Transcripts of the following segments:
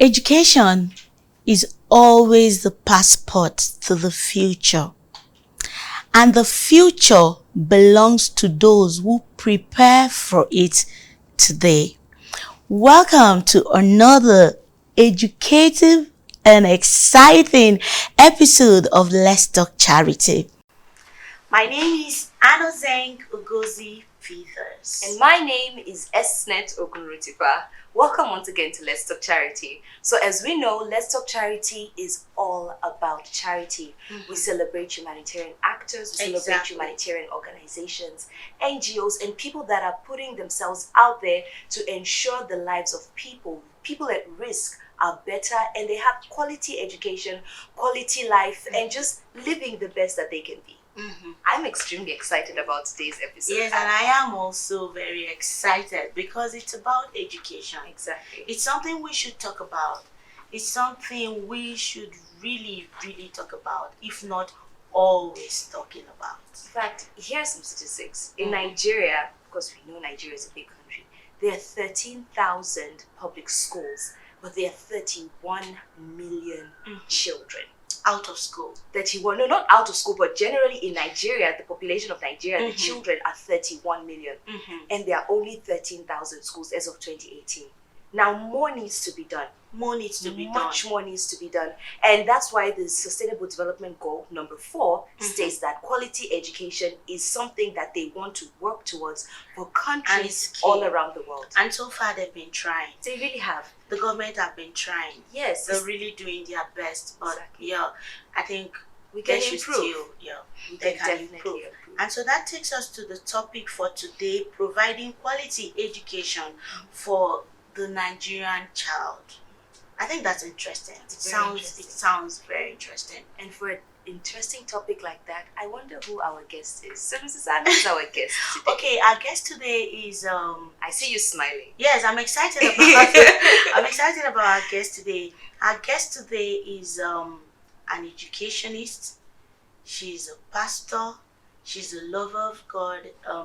Education is always the passport to the future, and the future belongs to those who prepare for it today. Welcome to another educative and exciting episode of Let's Talk Charity. My name is Anozeng Ugozi Peters. And my name is Esnet Ogunrutipa. Welcome once again to Let's Talk Charity. So as we know, Let's Talk Charity is all about charity. Mm-hmm. We celebrate humanitarian actors, we celebrate humanitarian organizations, NGOs, and people that are putting themselves out there to ensure the lives of people at risk are better and they have quality education, quality life, and just living the best that they can be. Mm-hmm. I'm extremely excited about today's episode. Yes, and I am also very excited because it's about education. Exactly. It's something we should talk about. It's something we should really, really talk about, if not always talking about. In fact, here are some statistics. In Nigeria, of course we know Nigeria is a big country, there are 13,000 public schools, but there are 31 million children out of school. 31, no, not out of school, but generally in Nigeria, the population of Nigeria, the children are 31 million. And there are only 13,000 schools as of 2018. Now, more needs to be done. Much more needs to be done. And that's why the Sustainable Development Goal, number 4, states that quality education is something that they want to work towards for countries all around the world. And so far, they've been trying. They really have. The government have been trying. Yes. They're really doing their best. But yeah, I think we can improve. They can improve. And so that takes us to the topic for today, providing quality education for the Nigerian child. I think that's interesting. It sounds very interesting. And for an interesting topic like that, I wonder who our guest is. So Mrs. Anna is our guest today. Okay, our guest today is I see you smiling. Yes, I'm excited about our guest today. Our guest today is an educationist. She's a pastor. She's a lover of God.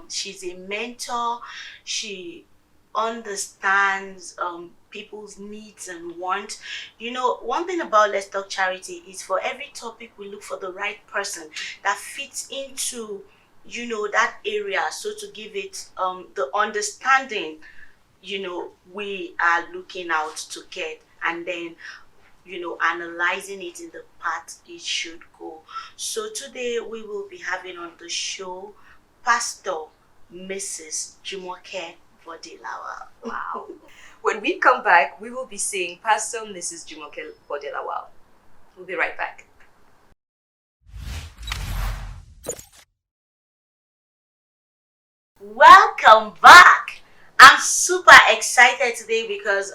She's a mentor. She understands people's needs and wants. You know, one thing about Let's Talk Charity is for every topic we look for the right person that fits into, you know, that area. So to give it the understanding, you know, we are looking out to get, and then, you know, analyzing it in the path it should go. So today we will be having on the show Pastor Mrs. Jumoke Bodelawa. Wow. When we come back, we will be seeing Pastor Mrs. Jumoke Bodelawa. We'll be right back. Welcome back. I'm super excited today because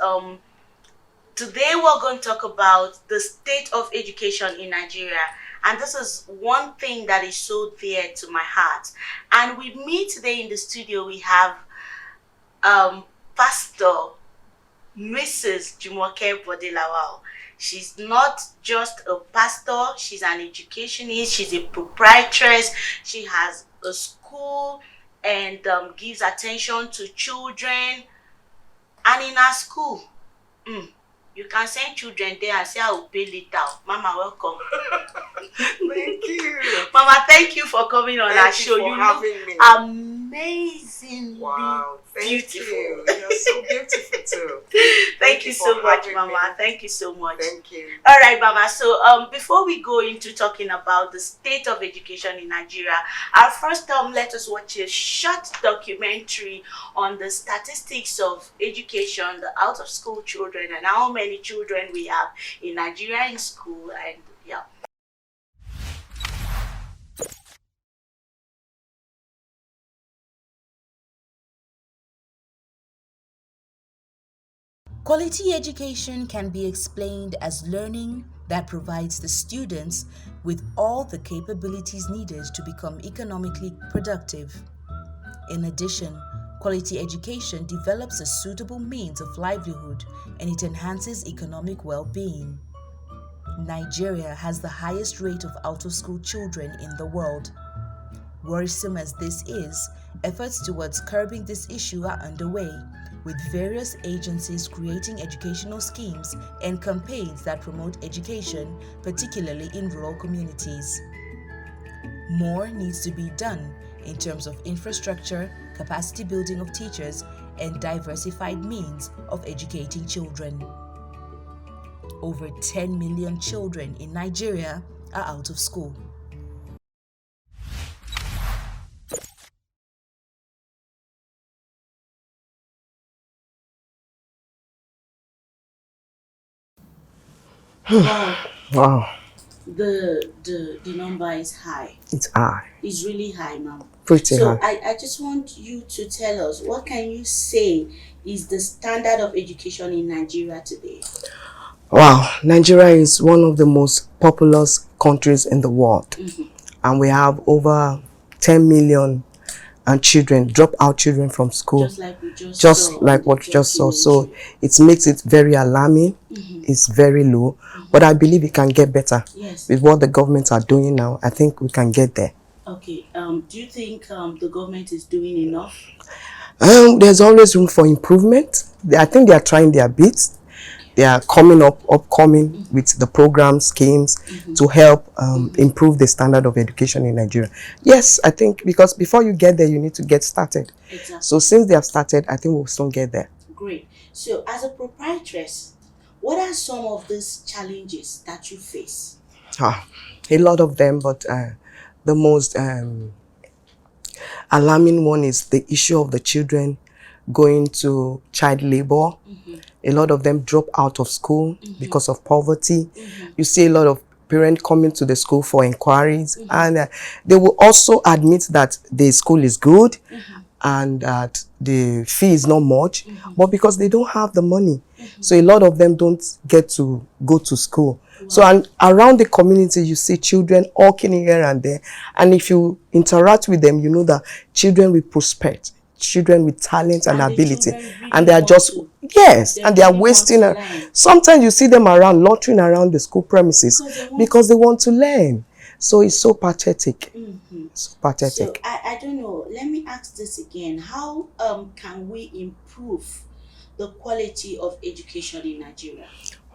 today we're going to talk about the state of education in Nigeria. And this is one thing that is so dear to my heart. And with me today in the studio, we have Pastor Mrs. Jumoke Bodelawa. She's not just a pastor, she's an educationist, she's a proprietress, she has a school and gives attention to children. And in her school, you can send children there and say, I will pay later. Mama, welcome. Thank you. Mama, thank you for coming on our show. You having me. Amazingly beautiful. You. You're so beautiful too. Thank you so much, Mama. Me. Thank you so much. Thank you. All right, Mama. So before we go into talking about the state of education in Nigeria, first let us watch a short documentary on the statistics of education, the out of school children, and how many children we have in Nigeria in school. And yeah. Quality education can be explained as learning that provides the students with all the capabilities needed to become economically productive. In addition, quality education develops a suitable means of livelihood and it enhances economic well-being. Nigeria has the highest rate of out-of-school children in the world. Worrisome as this is, efforts towards curbing this issue are underway, with various agencies creating educational schemes and campaigns that promote education, particularly in rural communities. More needs to be done in terms of infrastructure, capacity building of teachers, and diversified means of educating children. Over 10 million children in Nigeria are out of school. Wow, Wow, the number is high. it's high. It's really high, ma'am. Pretty So high. I just want you to tell us, what can you say is the standard of education in Nigeria today? Wow, Nigeria is one of the most populous countries in the world. And we have over 10 million children, dropout children from school. Just like we just Just saw like on what the you just saw. So documentary. it makes it very alarming. It's very low. But I believe it can get better. Yes. With what the governments are doing now, I think we can get there. Okay. Do you think the government is doing enough? There's always room for improvement. I think they are trying their bit. They are upcoming with the program schemes to help improve the standard of education in Nigeria. Yes, I think because before you get there, you need to get started. Exactly. So since they have started, I think we'll soon get there. Great. So as a proprietress, what are some of these challenges that you face? A lot of them, but the most alarming one is the issue of the children going to child labor. A lot of them drop out of school because of poverty. You see a lot of parents coming to the school for inquiries, and they will also admit that the school is good and that the fee is not much, but because they don't have the money. So a lot of them don't get to go to school. Wow. So and around the community, you see children walking here and there. And if you interact with them, you know that children will prosper. Children with talent and ability, really and they are just and they are wasting. Sometimes you see them around loitering around the school premises because they want to learn. So it's so pathetic. So pathetic. So I don't know. Let me ask this again. How can we improve the quality of education in Nigeria?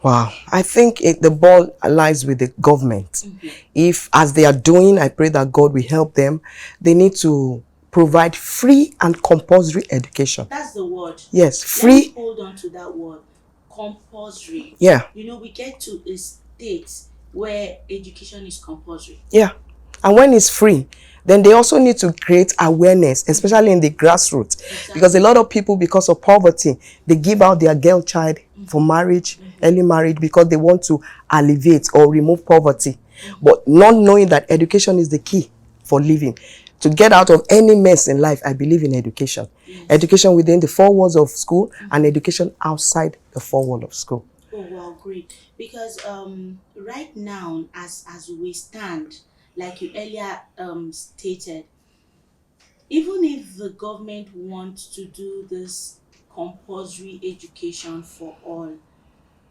Wow, I think the ball lies with the government. If, as they are doing, I pray that God will help them. They need to provide free and compulsory education. That's the word. Yes, free. Let me hold on to that word, compulsory. Yeah. You know, we get to a state where education is compulsory. Yeah. And when it's free, then they also need to create awareness, especially in the grassroots. Exactly. Because a lot of people, because of poverty, they give out their girl child for marriage, early marriage, because they want to alleviate or remove poverty. But not knowing that education is the key for living. To get out of any mess in life, I believe in education. Yes. Education within the four walls of school and education outside the four walls of school. Oh, wow, great. Because right now, as we stand, like you earlier stated, even if the government wants to do this compulsory education for all,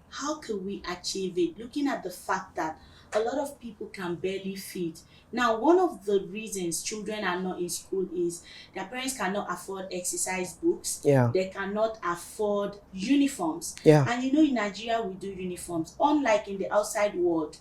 how can we achieve it? Looking at the fact that a lot of people can barely feed. Now, one of the reasons children are not in school is their parents cannot afford exercise books. Yeah. They cannot afford uniforms. Yeah. And you know, in Nigeria, we do uniforms. Unlike in the outside world,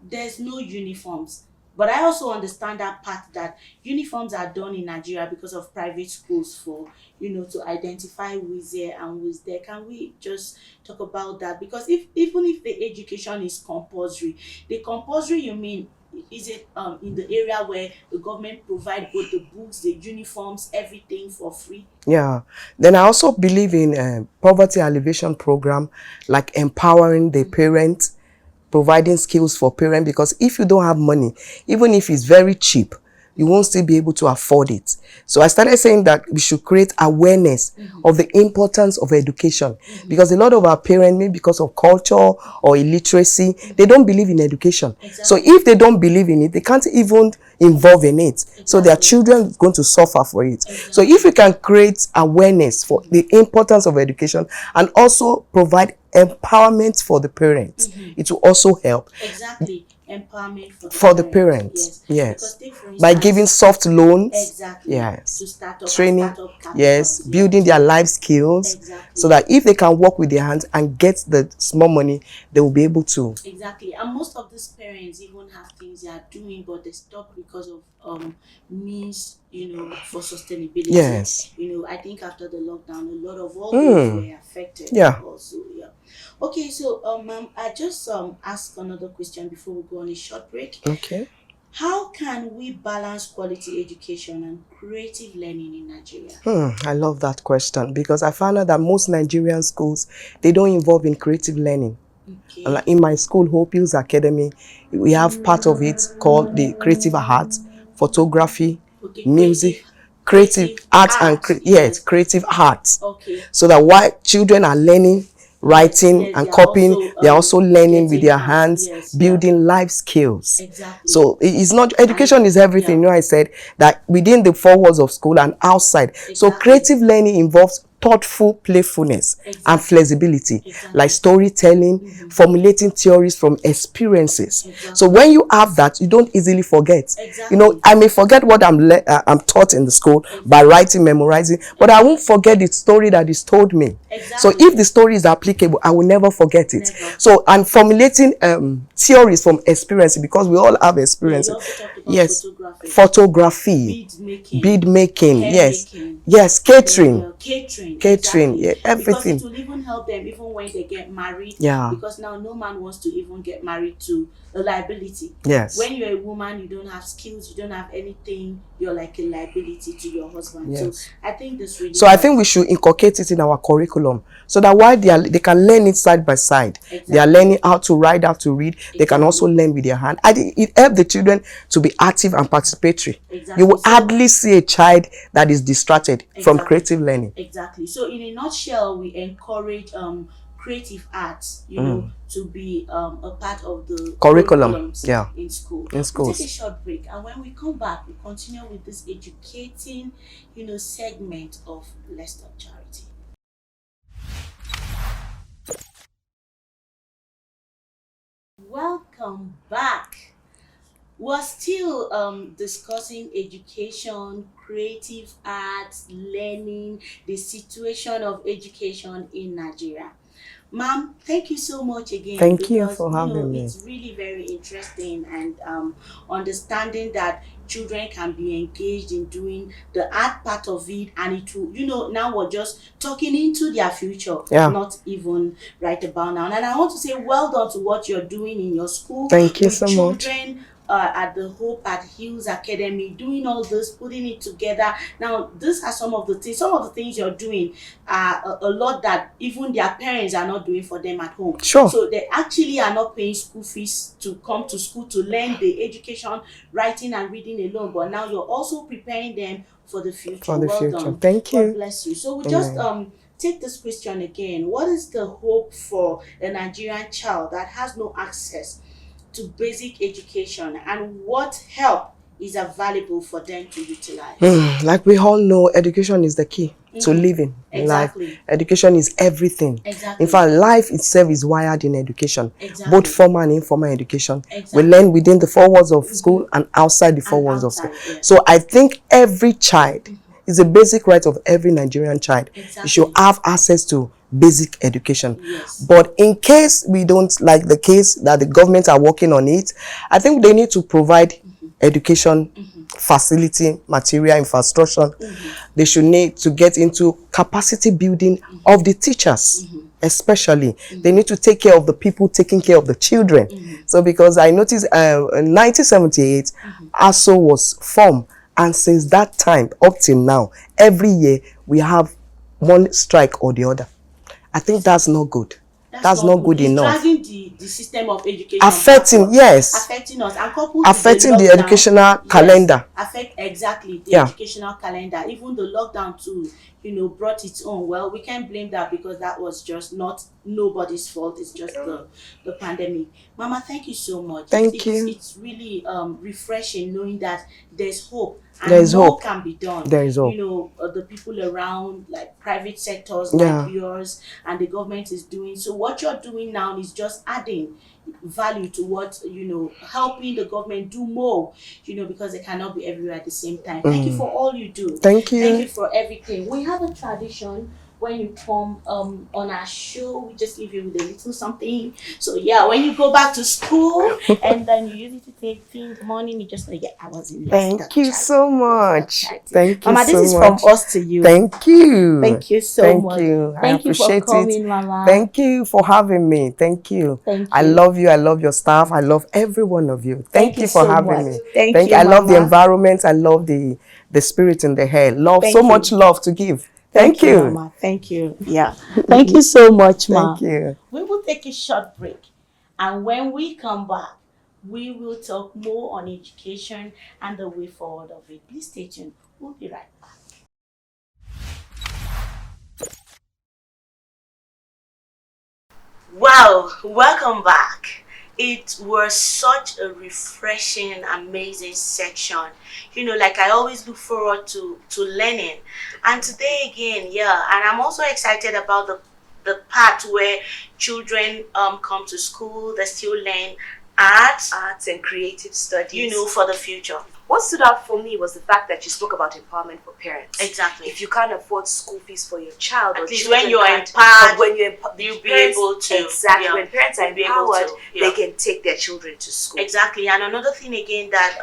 there's no uniforms. But I also understand that part, that uniforms are done in Nigeria because of private schools for, you know, to identify who is there and who is there. Can we just talk about that? Because even if the education is compulsory, the compulsory, you mean, is it in the area where the government provide both the books, the uniforms, everything for free? Yeah. Then I also believe in poverty alleviation program, like empowering the parents, providing skills for parents, because if you don't have money, even if it's very cheap, you won't still be able to afford it. So I started saying that we should create awareness of the importance of education, because a lot of our parents, maybe because of culture or illiteracy, they don't believe in education. Exactly. So if they don't believe in it, they can't even involve in it. Exactly. So their children are going to suffer for it. Exactly. So if we can create awareness for the importance of education and also provide empowerment for the parents, it will also help. Exactly. empowerment for for the parents. Yes. Yes. Because take for instance, by giving soft loans. Exactly. Yes. To start up Training. Startup capitals, Yes. Building their life skills. Exactly. So that if they can work with their hands and get the small money, they will be able to. Exactly. And most of these parents even have things they are doing, but they stop because of means, for sustainability. Yes. I think after the lockdown, a lot of all those were affected. Yeah. Also, yeah. Okay, so ma'am, I just ask another question before we go on a short break. Okay. How can we balance quality education and creative learning in Nigeria? I love that question because I found out that most Nigerian schools, they don't involve in creative learning. Okay. Like in my school, Hope Hills Academy, we have part of it called the creative arts, photography, Okay, music, creative arts and yes. creative arts. Okay. So that while children are learning, writing Yes, and they are copying, also, they are also learning with getting their hands, yes, building life skills. Exactly. So it's not, education is everything. I said that within the four walls of school and outside. Exactly. So creative learning involves thoughtful playfulness and flexibility, like storytelling, formulating theories from experiences. So when you have that, you don't easily forget. I may forget what I'm taught in the school by writing, memorizing, but I won't forget the story that is told me. So if the story is applicable, I will never forget it. So and formulating theories from experience, because we all have experiences. Yes, photography, bead making, yes, catering, yeah, everything. Because it will even help them even when they get married. Yeah. Because now no man wants to even get married to a liability. Yes. When you're a woman, you don't have skills, you don't have anything, you're like a liability to your husband. Yes. So I think this really I think we should inculcate it in our curriculum so that while they can learn it side by side. They are learning how to write, how to read. They can also learn with their hand. I think it helps the children to be active and participatory. You will hardly see a child that is distracted from creative learning. Exactly. So in a nutshell, we encourage creative arts, to be a part of the curriculums in school. We'll take a short break, and when we come back, we continue with this educating, segment of Let's Talk Charity. Welcome back. We're still discussing education, creative arts, learning, the situation of education in Nigeria. Ma'am, thank you so much again. Thank you for having me. It's really very interesting, and understanding that children can be engaged in doing the art part of it, and it will, now we're just talking into their future, not even right about now. And I want to say well done to what you're doing in your school. Thank you so much. Children at the Hope at Hills Academy, doing all this, putting it together. Now, these are some of the things you're doing are a lot that even their parents are not doing for them at home. Sure. So they actually are not paying school fees to come to school to learn the education, writing and reading alone, but now you're also preparing them for the future. Well done. Thank you. God bless you. So we just take this question again. What is the hope for a Nigerian child that has no access to basic education, and what help is available for them to utilize? Like we all know, education is the key to living life. Education is everything. In fact, life itself is wired in education, both formal and informal education. We learn within the four walls of school and outside the four walls of school. So I think every child is a basic right of every Nigerian child. You should have access to basic education. But in case we don't, like the case that the government are working on it, I think they need to provide education facility, material, infrastructure. They should need to get into capacity building of the teachers. Especially, they need to take care of the people taking care of the children. So because I noticed in 1978, ASO was formed, and since that time up till now, every year we have one strike or the other. I think that's not good. That's not good enough. Dragging the system of education. Affecting us. And coupled affecting with the educational calendar. The educational calendar. Even the lockdown too, brought its own. Well, we can't blame that because that was just not nobody's fault. It's just the pandemic. Mama, thank you so much. Thank you. It's really refreshing knowing that there's hope. And there is more hope. Can be done. There is hope. The people around, like private sectors like yours, and the government is doing. So what you're doing now is just adding, value to what, helping the government do more, because they cannot be everywhere at the same time. Thank you for all you do. Thank you. Thank you for everything. We have a tradition. When you come on our show, we just leave you with a little something. So yeah, when you go back to school and then you use it to take things in the morning, you just say, yeah, I was in Thank you so much. Thank you Mama, so this is much. from us to you. Thank you. Thank you so Thank much. you. I Thank you for appreciate coming, it. Mama. Thank you for having me. Thank you. Thank you. I love you. I love your staff. I love every one of you. Thank you for so having much. me. Thank you, I love the Mama. environment. I love the spirit in the air. Thank so you. much love to give. Thank you, Mama. Thank you. Yeah. Thank you so much, Ma. Thank you. We will take a short break. And when we come back, we will talk more on education and the way forward of it. Please stay tuned. We'll be right back. Wow, welcome back. It was such a refreshing and amazing section. Like I always look forward to learning. And today again, yeah, and I'm also excited about the part where children come to school, they still learn arts and creative studies, for the future. What stood out for me was the fact that you spoke about empowerment for parents. Exactly. If you can't afford school fees for your child, at or least when you're empowered, when you'll be able to. Exactly. Yeah, when parents are empowered, yeah, they can take their children to school. Exactly. And another thing again that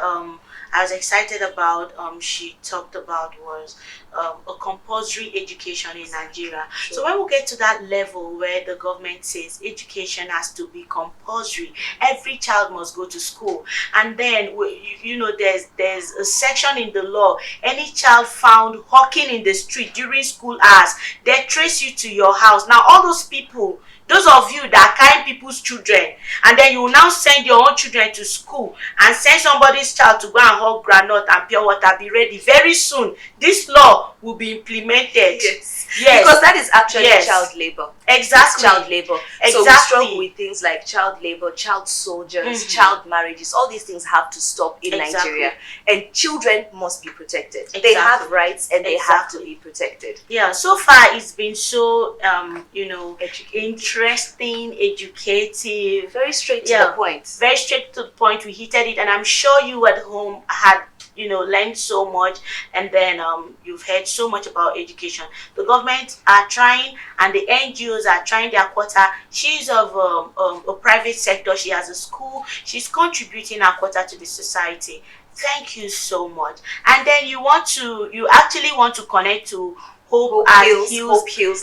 I was excited about, she talked about was a compulsory education in Nigeria. Sure. So when we get to that level where the government says education has to be compulsory, every child must go to school, and then there's a section in the law: any child found hawking in the street during school hours, they trace you to your house. Now all those people, those of you that carry people's children, and then you will now send your own children to school and send somebody's child to go and hawk groundnut and pure water, be ready. Very soon, this law will be implemented. Yes. Because that is actually child labor. Exactly. It's child labor. Exactly. So we struggle with things like child labor, child soldiers, child marriages. All these things have to stop in Nigeria. And children must be protected. They have rights and they have to be protected. Yeah, so far it's been so, interesting, educative. Very straight to the point. Very straight to the point. We heated it, and I'm sure you at home had learned so much, and then you've heard so much about education. The government are trying, and the NGOs are trying their quota. She's of a private sector. She has a school. She's contributing her quota to the society. Thank you so much. And then you actually want to connect to Hope Hills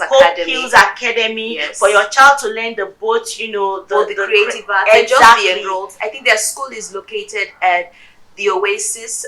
Academy, yes, for your child to learn the boat, the creative art. Exactly. And just be enrolled. I think their school is located at the Oasis,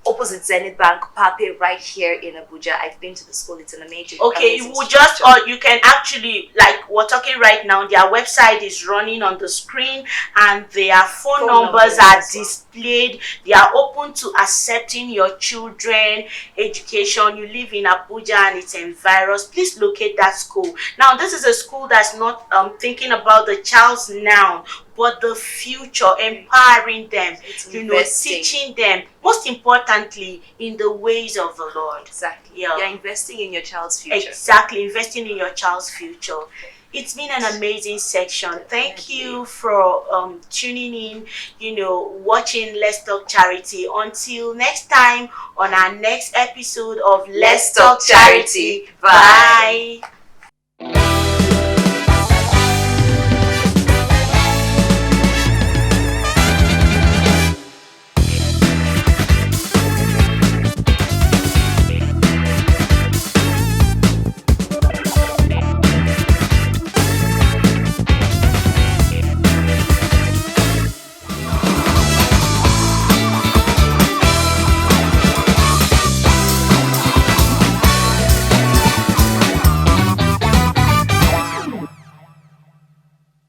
opposite Zenith Bank, Pape, right here in Abuja. I've been to the school. It's an amazing. Okay, you can actually, like we're talking right now, their website is running on the screen, and their phone numbers are displayed. They are open to accepting your children education. You live in Abuja and its environs, please locate that school. Now, this is a school that's not thinking about the child's now, but the future, empowering them, teaching them, most importantly, in the ways of the Lord. Exactly. Yeah. You're investing in your child's future. Exactly, investing in your child's future. It's been an amazing section. Thank you for tuning in, watching Let's Talk Charity. Until next time on our next episode of Let's Talk Charity. Bye.